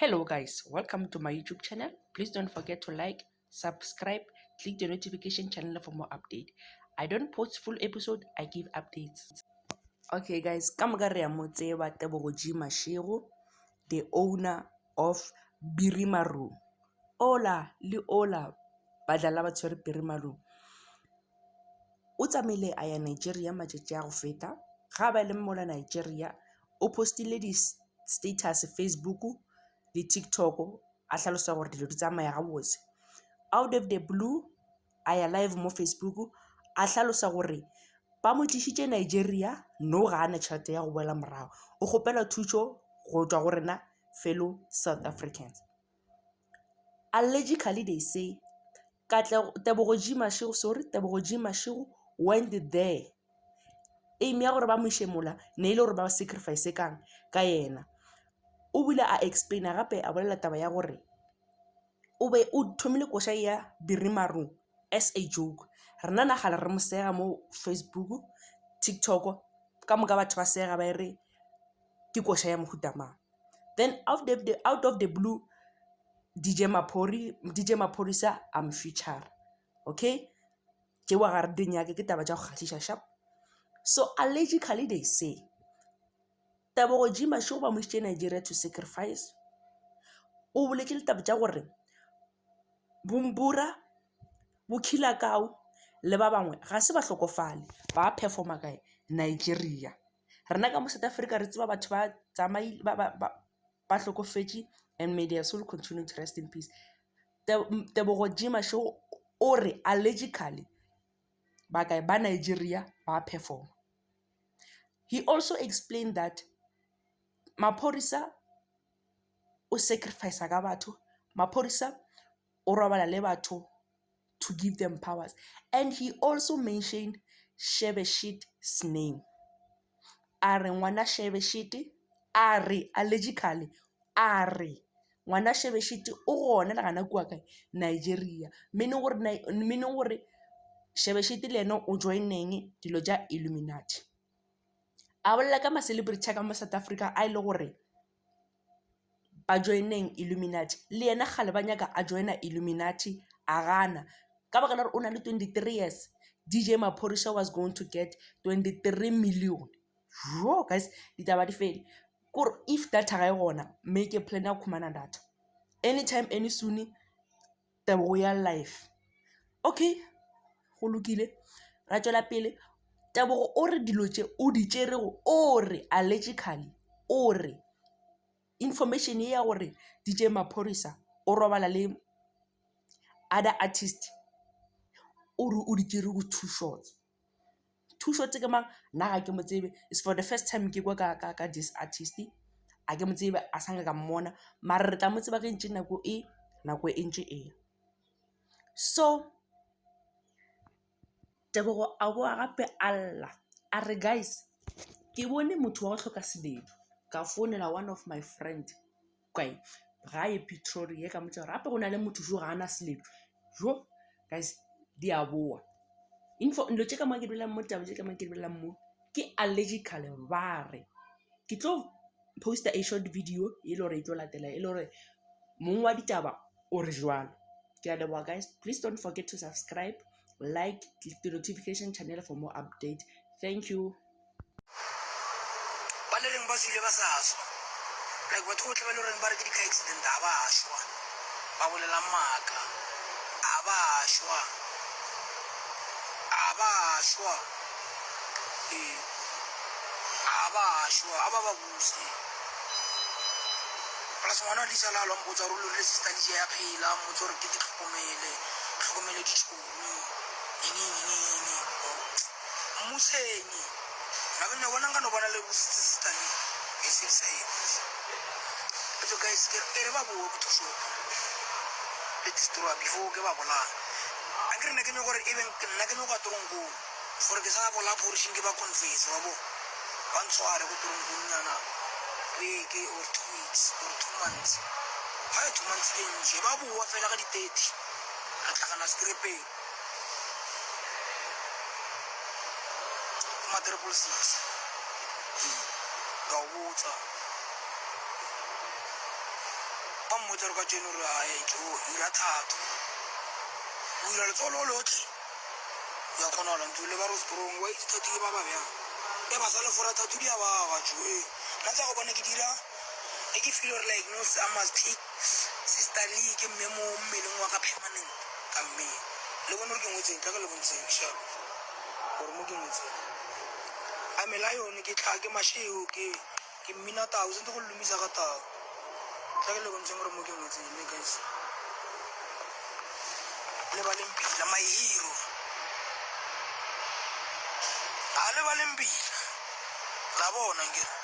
Hello guys, welcome to my YouTube channel. Please don't forget to like, subscribe, click the notification channel for more update. I don't post full episode, I give updates. Okay guys, kamagare motseba Tebogo G Mashego, the owner of Birimaru. Ola badlala ba tshwere Birimaru. O tsamaile a ya Nigeria matšatši a go feta. Ga ba le mola Nigeria, o postile di status Facebook le TikTok a hlalosa gore dilo di tsamaya gabotse. Out of the blue a ya live mo Facebook a hlalosa gore ba mo tlišitše Nigeria no ga ana tšhelete ya go boela morago. O kgopela thušo go tšwa go rena fellow South Africans. Allegedly they say Tebogo G Mashego went there. Aim ya gore ba mo ishe mola ne ile gore ba sacrifice ka yena. O bile a explain gape a bolela taba ya gore o be o thomile koša ya Birimaru as a joke. Rena nagala re mo sega mo Facebook, TikTok ka moka batho ba sega ba re ke koša ya mohuta mang. Then out of the blue DJ Maphorisa am feature. Okay? Jewa ga re dinyake ke taba tša go kgahliša sharp. So allegedly they say Tebogo G Mashego ba mo isitše Nigeria to sacrifice. O boletse le taba tša gore Bumbura, Bukilakau le ba bangwe ga se ba hlokofale ba performa kae Nigeria. Rena ka mo South Africa re tseba batho ba tsamaile ba hlokofetše, and may their soul continue to rest in peace. Tebogo G Mashego o re allegedly ba kae ba Nigeria ba performa. He also explained that Maphorisa o sacrifice ka batho, Maphorisa o robala le batho to give them powers. And he also mentioned Shebeshit's name. Are ngwana Shebeshit, are allegedly, are ngwana Shebeshit o gona la gana kua kae Nigeria. Meaning gore Shebeshit le ena o joineng dilo tša Illuminati. A bolela ka ma-celebrity ka mo South Africa a ile gore ba joineng Illuminati. Le yena gale ba nyaka a joina Illuminati a gana. Ka baka la gore o na le 23 years, DJ Maphorisa was going to get 23 million. Yo guys, ditaba di fele. Kore if data ga e gona, make a plan ya khumana data. Anytime, any soon, Tebogo ya live. Okay, go lokile. Ra tšwela pele. Tebogo o re dilo tše o di tšerego, o re allegedly, o re information ya gore DJ Maphorisa o robala le other artist o re o di tšerego two shots ke mang nna ga ke mo tsebe. It's for the first time ke kwa ka this artist a ke mo tsebe a sanga ka mmona mara re tla mo tseba ke ntše nako e ntše e. So Tebogo a boa gape alla a re guys ke bone motho wa go hloka seledu ka founela one of my friend kae gae Pretoria ka motse gape go na le motho jo ga ana seledu jo guys di a boa info ndo tšeka mo ke dulang mo taba tšeka mo ke dulang mo ke allegedly ba re ke tlo posta a short video e le gore e tlo latela e le gore mongwe wa ditaba o re jwalo. Ke a leboga guys, please don't forget to subscribe, like, click the notification channel for more update. Thank you. Ba le reng ba sile ba sa swa like batho go tlhabela reng ba re ke di-car accident a ba shwa ba bolela maaka a ba shwa a ba ba buse plus ngwana di sala lo mbotsa ro le sister di ya phela motho re ke tlhokomele ditšhomi nini musenyi na bana bona nga no bona le sister ni e se sai but guys ke re ba bo go thuso le disturba before ke ba bola a ke rena ke nyo gore even nna ke nyo ka trongo for ke sa bola portion ke ba confess wa bo ba ntshware go trongo nyana week or 2 weeks or 2 months ha 2 months ke nje ba bo wa fela ka di 30 a tlhagana stripping ma 666 ga botsa ba mmotsa re ka tsene gore a ira thato o ira letsolo lotlhe ya kgonala ntse le ba re strong wa itse thato ke ba ba bjang e ba sa lefora thato di a baba jo nna tsa go bona ke dira e ke feel gore like no I must take sister Lee ke mme mo mmeleng wa ka permanent ka mme le bone gore ke ngwetseng tla ka le bontseng sharp gore mo ke ngwetseng a mela yone ke tlha ke masheo ke mmina tao sentse go lumisa ka tao tla ke le bontseng gore mo ke ngwetseng le guys le ba lempila my hero a le ba lempila la bona nkere